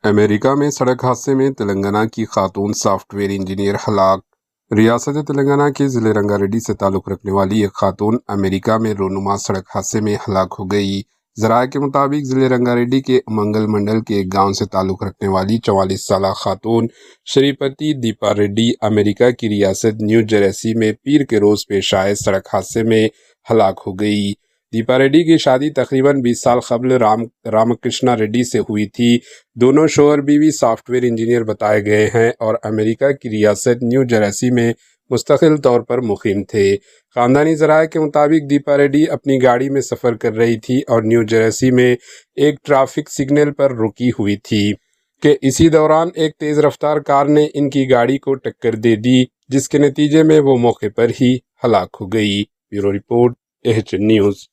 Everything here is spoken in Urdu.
امریکہ میں سڑک حادثے میں تلنگانہ کی خاتون سافٹ ویئر انجینئر ہلاک۔ ریاست تلنگانہ کے ضلع رنگا ریڈی سے تعلق رکھنے والی ایک خاتون امریکہ میں رونما سڑک حادثے میں ہلاک ہو گئی۔ ذرائع کے مطابق ضلع رنگا ریڈی کے منگل منڈل کے ایک گاؤں سے تعلق رکھنے والی 44 سالہ خاتون شری پتی دیپا ریڈی امریکہ کی ریاست نیو جرسی میں پیر کے روز پیش آئے سڑک حادثے میں ہلاک ہو گئی۔ دیپا ریڈی کی شادی تقریباً 20 سال قبل رامکرشنا ریڈی سے ہوئی تھی۔ دونوں شوہر بیوی سافٹ ویئر انجینئر بتائے گئے ہیں اور امریکہ کی ریاست نیو جرسی میں مستقل طور پر مقیم تھے۔ خاندانی ذرائع کے مطابق دیپا ریڈی اپنی گاڑی میں سفر کر رہی تھی اور نیو جرسی میں ایک ٹریفک سگنل پر رکی ہوئی تھی کہ اسی دوران ایک تیز رفتار کار نے ان کی گاڑی کو ٹکر دے دی، جس کے نتیجے میں وہ موقع پر ہی ہلاک ہو گئی۔ Bureau report, H news.